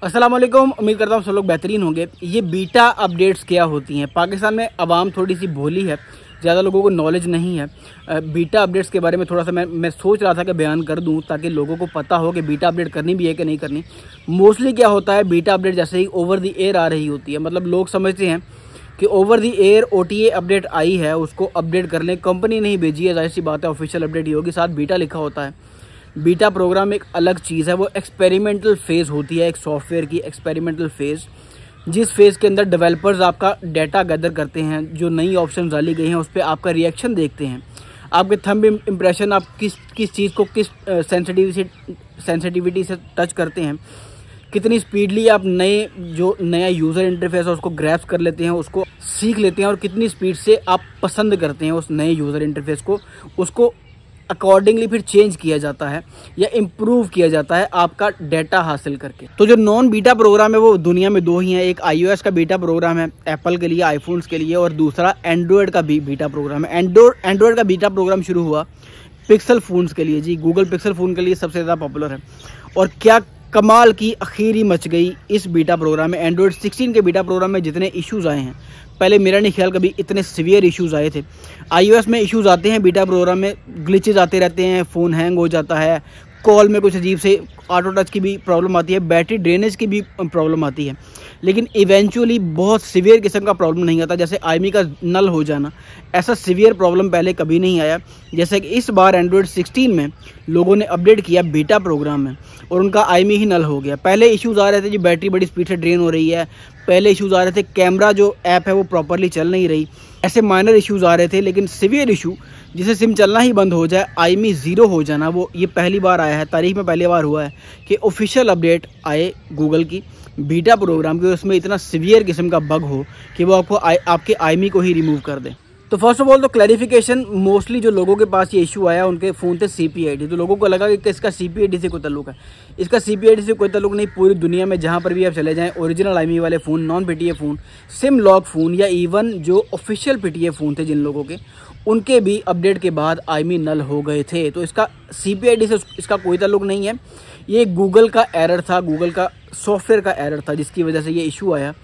अस्सलाम वालेकुम। उम्मीद करता हूँ सब लोग बेहतरीन होंगे। ये बीटा अपडेट्स क्या होती हैं? पाकिस्तान में आवाम थोड़ी सी भोली है, ज़्यादा लोगों को नॉलेज नहीं है। बीटा अपडेट्स के बारे में थोड़ा सा मैं सोच रहा था कि बयान कर दूं ताकि लोगों को पता हो कि बीटा अपडेट करनी भी है कि नहीं करनी। मोस्टली क्या होता है, बीटा अपडेट जैसे ही ओवर द एयर आ रही होती है, मतलब लोग समझते हैं कि over the air OTA update आई है, उसको अपडेट कर लें। कंपनी नहीं भेजी है, जाहिर सी बात है ऑफिशियल अपडेट ही होगी, साथ बीटा लिखा होता है। बीटा प्रोग्राम एक अलग चीज़ है, वो एक्सपेरिमेंटल फेज़ होती है, एक सॉफ्टवेयर की एक्सपेरिमेंटल फेज़, जिस फेज़ के अंदर डेवलपर्स आपका डाटा गैदर करते हैं, जो नई ऑप्शन डाली गई हैं उस पर आपका रिएक्शन देखते हैं, आपके थंब इम्प्रेशन, आप किस चीज़ को किस सेंसिटिविटी से टच करते हैं, कितनी स्पीडली आप नया यूज़र इंटरफेस है उसको ग्रैस्प कर लेते हैं, उसको सीख लेते हैं, और कितनी स्पीड से आप पसंद करते हैं उस नए यूज़र इंटरफेस को, उसको अकॉर्डिंगली फिर चेंज किया जाता है या इम्प्रूव किया जाता है आपका डाटा हासिल करके। तो जो नॉन बीटा प्रोग्राम है वो दुनिया में दो ही हैं, एक iOS का बीटा प्रोग्राम है एप्पल के लिए, आईफोन्स के लिए, और दूसरा एंड्रॉयड का बीटा प्रोग्राम है। एंड्रॉयड का बीटा प्रोग्राम शुरू हुआ पिक्सल फ़ोन्स के लिए। जी, गूगल पिक्सल फ़ोन के लिए सबसे ज़्यादा पॉपुलर है। और क्या कमाल की अखीरी मच गई इस बीटा प्रोग्राम में। एंड्रॉयड 16 के बीटा प्रोग्राम में जितने इश्यूज़ आए हैं, पहले मेरा नहीं ख्याल कभी इतने सीवियर इश्यूज़ आए थे। iOS में इश्यूज़ आते हैं, बीटा प्रोग्राम में ग्लिचेज आते रहते हैं, फ़ोन हैंग हो जाता है, कॉल में कुछ अजीब से ऑटो टच की भी प्रॉब्लम आती है, बैटरी ड्रेनेज की भी प्रॉब्लम आती है, लेकिन इवेंचुअली बहुत सीवियर किस्म का प्रॉब्लम नहीं आता, जैसे IMEI का नल हो जाना। ऐसा सीवियर प्रॉब्लम पहले कभी नहीं आया। जैसे कि इस बार एंड्रॉयड 16 में लोगों ने अपडेट किया बीटा प्रोग्राम में और उनका IMEI ही नल हो गया। पहले इश्यूज़ आ रहे थे जी, बैटरी बड़ी स्पीड से ड्रेन हो रही है, पहले इश्यूज़ आ रहे थे कैमरा जो ऐप है वो प्रॉपरली चल नहीं रही, ऐसे माइनर इश्यूज़ आ रहे थे। लेकिन सीवियर इशू जिसे सिम चलना ही बंद हो जाए, IMEI 0 हो जाना, वो ये पहली बार आया है, तारीख में पहली बार हुआ है कि ऑफिशियल अपडेट आए गूगल की बीटा प्रोग्राम के, उसमें इतना सीवियर किस्म का बग हो कि वो आपके IMEI को ही रिमूव कर दे। तो फर्स्ट ऑफ ऑल तो क्लैरिफिकेशन, मोस्टली जो लोगों के पास ये इशू आया उनके फ़ोन थे CPID, तो लोगों को लगा कि इसका CPID से कोई ताल्लुक है। इसका CPID से कोई ताल्लुक नहीं। पूरी दुनिया में जहाँ पर भी आप चले जाएं, ओरिजिनल IMEI वाले phone, non PTA phone, SIM lock phone, या इवन जो ऑफिशियल PTA फ़ोन थे जिन लोगों के, उनके भी अपडेट के बाद IMEI नल हो गए थे। तो इसका CPID से इसका कोई ताल्लुक नहीं है। ये गूगल का एरर था, गूगल का सॉफ्टवेयर का एरर था, जिसकी वजह से ये इशू आया।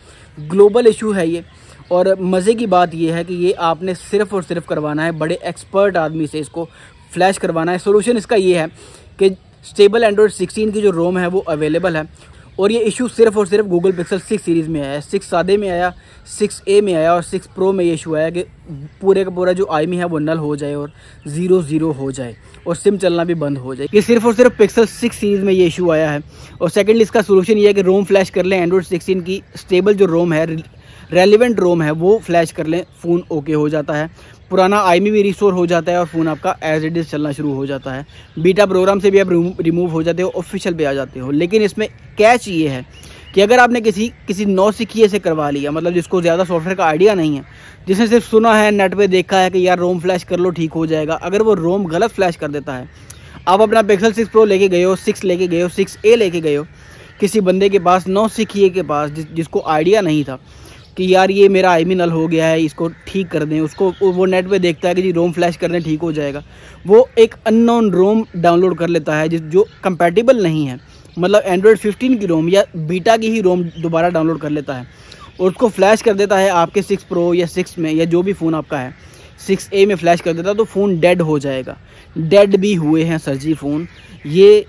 ग्लोबल इशू है ये। और मज़े की बात यह है कि ये आपने सिर्फ़ और सिर्फ करवाना है बड़े एक्सपर्ट आदमी से, इसको फ्लैश करवाना है। सोल्यूशन इसका ये है कि स्टेबल एंड्रॉयड 16 की जो रोम है वो अवेलेबल है, और ये इशू सिर्फ और सिर्फ गूगल पिक्सल 6 सीरीज़ में आया है। 6 सादे में आया, 6A में आया, और 6 प्रो में ये इशू आया कि पूरे का पूरा जो IMEI है वो नल हो जाए और 0 हो जाए और सिम चलना भी बंद हो जाए। ये सिर्फ और सिर्फ पिक्सल 6 सीरीज़ में ये इशू आया है। और सेकेंडली इसका सोल्यूशन ये है कि रोम फ्लैश कर लें, एंड्रॉयड 16 की स्टेबल जो रोम है, रेलिवेंट रोम है, वो फ्लैश कर लें, फ़ोन ओके हो जाता है, पुराना IMEI भी रिस्टोर हो जाता है और फ़ोन आपका एज इट इज़ चलना शुरू हो जाता है। बीटा प्रोग्राम से भी आप रिमूव हो जाते हो, ऑफिशियल पे आ जाते हो। लेकिन इसमें कैच ये है कि अगर आपने किसी नौसिखिए से करवा लिया, मतलब जिसको ज़्यादा सॉफ्टवेयर का आइडिया नहीं है, जिसने सिर्फ सुना है, नेट पे देखा है कि यार रोम फ्लैश कर लो ठीक हो जाएगा, अगर वो रोम गलत फ्लैश कर देता है, आप अपना पिक्सल 6 प्रो लेके गए हो, 6 लेके गए हो, 6A लेके गए हो किसी बंदे के पास, नौसिखिए के पास, जिसको आइडिया नहीं था कि यार ये मेरा IMEI नल हो गया है, इसको ठीक कर दें, उसको वो नेट पे देखता है कि जी रोम फ्लैश कर दें ठीक हो जाएगा, वो एक अननोन रोम डाउनलोड कर लेता है जो कंपैटिबल नहीं है, मतलब एंड्रॉयड 15 की रोम या बीटा की ही रोम दोबारा डाउनलोड कर लेता है और उसको फ्लैश कर देता है आपके 6 प्रो या 6 में, या जो भी फ़ोन आपका है 6A में फ्लैश कर देता है, तो फ़ोन डेड हो जाएगा। डेड भी हुए हैं सर जी फ़ोन। ये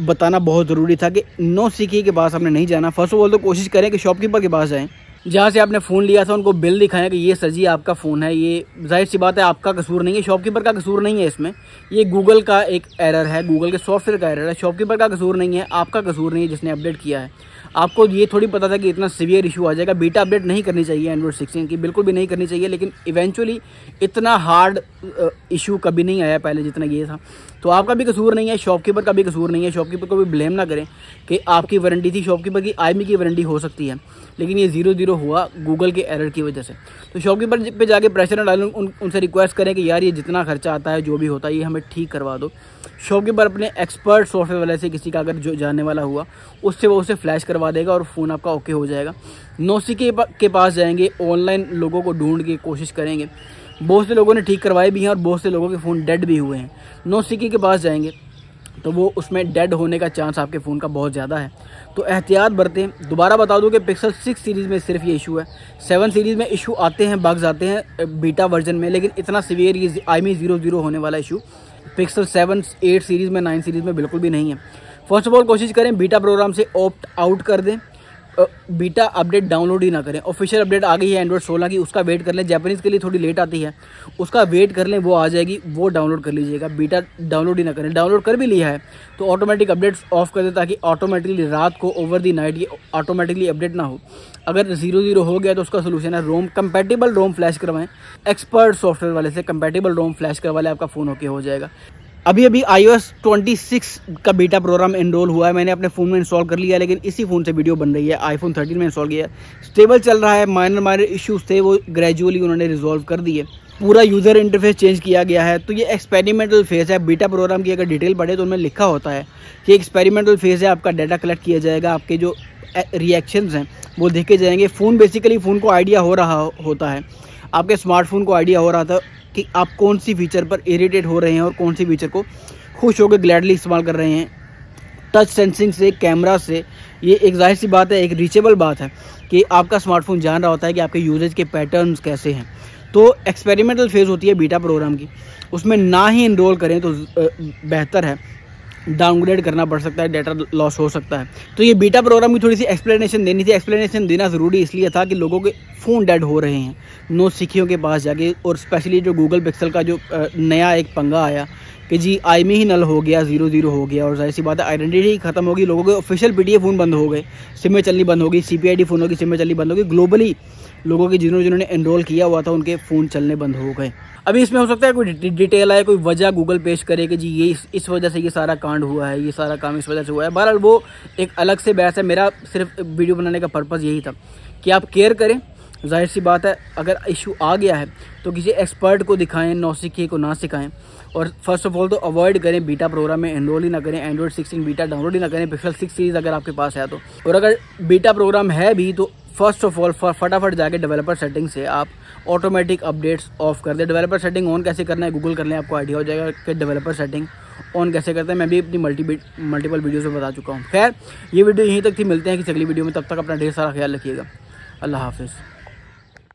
बताना बहुत ज़रूरी था कि नौसिखिए के पास आपने नहीं जाना। फर्स्ट ऑफ ऑल तो कोशिश करें कि शॉपकीपर के पास जाएँ, जहाँ से आपने फ़ोन लिया था, उनको बिल दिखाएं कि ये सर जी आपका फ़ोन है। ये जाहिर सी बात है आपका कसूर नहीं है, शॉपकीपर का कसूर नहीं है इसमें, ये गूगल का एक एरर है, गूगल के सॉफ्टवेयर का एरर है। शॉपकीपर का कसूर नहीं है, आपका कसूर नहीं है जिसने अपडेट किया है। आपको ये थोड़ी पता था कि इतना सीवियर इशू आ जाएगा। बीटा अपडेट नहीं करनी चाहिए एंड्रॉयड 16 की, बिल्कुल भी नहीं करनी चाहिए, लेकिन इवेंचुअली इतना हार्ड इशू कभी नहीं आया पहले जितना ये था। तो आपका भी कसूर नहीं है, शॉपकीपर का भी कसूर नहीं है। शॉपकीपर को भी ब्लेम ना करें कि आपकी वारंटी थी, शॉपकीपर की IMEI की वारंटी हो सकती है, लेकिन ये 0 हुआ गूगल के एरर की वजह से। तो शॉपकीपर पे जाके प्रेशर न डालें, उनसे रिक्वेस्ट करें कि यार ये जितना खर्चा आता है, जो भी होता है, ये हमें ठीक करवा दो। शॉपकीपर अपने एक्सपर्ट सॉफ्टवेयर वाले से, किसी का अगर जो जानने वाला हुआ, उससे वो उसे फ्लैश करवा देगा और फ़ोन आपका ओके हो जाएगा। नौसिखिए के पास जाएंगे, ऑनलाइन लोगों को ढूंढ के कोशिश करेंगे। बहुत से लोगों ने ठीक करवाए भी हैं और बहुत से लोगों के फ़ोन डेड भी हुए हैं। नौसिखिए के पास जाएंगे, तो वो उसमें डेड होने का चांस आपके फ़ोन का बहुत ज़्यादा है। तो एहतियात बरतें। दोबारा बता दूं कि पिक्सल 6 सीरीज़ में सिर्फ ये इशू है। 7 सीरीज़ में इशू आते हैं, बग्स आते हैं बीटा वर्जन में, लेकिन इतना सीवियर ये IMEI 00 होने वाला इशू पिक्सल 7, 8 सीरीज़ में, 9 सीरीज़ में बिल्कुल भी नहीं है। फर्स्ट ऑफ ऑल कोशिश करें बीटा प्रोग्राम से ऑप्ट आउट कर दें, बीटा अपडेट डाउनलोड ही ना करें। ऑफिशियल अपडेट आ गई है एंड्रॉइड 16 की, उसका वेट कर लें। जापानीज़ के लिए थोड़ी लेट आती है, उसका वेट कर लें, वो आ जाएगी, वो डाउनलोड कर लीजिएगा। बीटा डाउनलोड ही ना करें। डाउनलोड कर भी लिया है तो ऑटोमेटिक अपडेट्स ऑफ कर दें, ताकि ऑटोमेटिकली रात को ओवर दी नाइट ये ऑटोमेटिकली अपडेट ना हो। अगर 00 हो गया तो उसका सोल्यूशन है रोम कंपैटिबल रोम फ्लैश करवाएं, एक्सपर्ट सॉफ्टवेयर वाले से कंपैटिबल रोम फ्लैश करवा लें, आपका फ़ोन ओके हो जाएगा। अभी iOS 26 का बीटा प्रोग्राम एनरोल हुआ है, मैंने अपने फ़ोन में इंस्टॉल कर लिया है, लेकिन इसी फ़ोन से वीडियो बन रही है। iPhone 13 में इंस्टॉल किया है, स्टेबल चल रहा है। माइनर इश्यूज़ थे वो ग्रेजुअली उन्होंने रिजॉल्व कर दिए। पूरा यूज़र इंटरफेस चेंज किया गया है। तो ये एक्सपेरिमेंटल फेज़ है बीटा प्रोग्राम की। अगर डिटेल पढ़े तो उनमें लिखा होता है कि एक्सपेरिमेंटल फेज़ है, आपका डाटा कलेक्ट किया जाएगा, आपके जो रिएक्शंस हैं वो देखे जाएंगे। फ़ोन बेसिकली फ़ोन को आइडिया हो रहा होता है, आपके स्मार्टफोन को आइडिया हो रहा था कि आप कौन सी फीचर पर इरिटेट हो रहे हैं और कौन सी फीचर को खुश होकर ग्लैडली इस्तेमाल कर रहे हैं। टच सेंसिंग से, कैमरा से, ये एक जाहिर सी बात है, एक रीचेबल बात है कि आपका स्मार्टफोन जान रहा होता है कि आपके यूजेज के पैटर्न्स कैसे हैं। तो एक्सपेरिमेंटल फेज़ होती है बीटा प्रोग्राम की, उसमें ना ही इनरोल करें तो बेहतर है। डाउनग्रेड करना पड़ सकता है, डाटा लॉस हो सकता है। तो ये बीटा प्रोग्राम की थोड़ी सी एक्सप्लेनेशन देनी थी। एक्सप्लेनेशन देना ज़रूरी इसलिए था कि लोगों के फ़ोन डेड हो रहे हैं नो सिखियों के पास जाके, और स्पेशली जो गूगल पिक्सल का जो नया एक पंगा आया कि जी IMEI ही नल हो गया, 00 हो गया, और जाहिर सी बात है आइडेंटिटी ही खत्म होगी। लोगों के ऑफिशियल PTA फ़ोन बंद हो गए, सिमें चलनी बंद होगी, CPID फ़ोनों की सिमें चलनी बंद होगी। ग्लोबली लोगों के जिन्होंने एनरोल किया हुआ था उनके फ़ोन चलने बंद हो गए। अभी इसमें हो सकता है कोई डिटेल आए, कोई वजह गूगल पेश करे कि जी ये इस वजह से ये सारा कांड हुआ है, ये सारा काम इस वजह से हुआ है। बहरहाल वो एक अलग से बहस है। मेरा सिर्फ वीडियो बनाने का पर्पज़ यही था कि आप केयर करें। जाहिर सी बात है अगर इशू आ गया है तो किसी एक्सपर्ट को दिखाएं, नौसिखिए को ना सिखाएं। और फर्स्ट ऑफ ऑल तो अवॉइड करें बीटा प्रोग्राम में एनरोल ही ना करें, एंड्रॉइड 16 बीटा डाउनलोड ही ना करें, पिक्सल 6 सीरीज़ अगर आपके पास है तो। और अगर बीटा प्रोग्राम है भी तो फर्स्ट ऑफ ऑल फटाफट जाके डेवलपर सेटिंग से आप ऑटोमेटिक अपडेट्स ऑफ कर दें। डेवलपर सेटिंग ऑन कैसे करना है गूगल कर लें, आपको आइडिया हो जाएगा कि डेवलपर सेटिंग ऑन कैसे करते हैं। मैं भी अपनी मल्टीपल वीडियोज़ में बता चुका हूँ। खैर ये वीडियो यहीं तक थी, मिलते हैं किसी अगली वीडियो में, तब तक अपना ढेर सारा ख्याल रखिएगा। अल्लाह हाफिज़।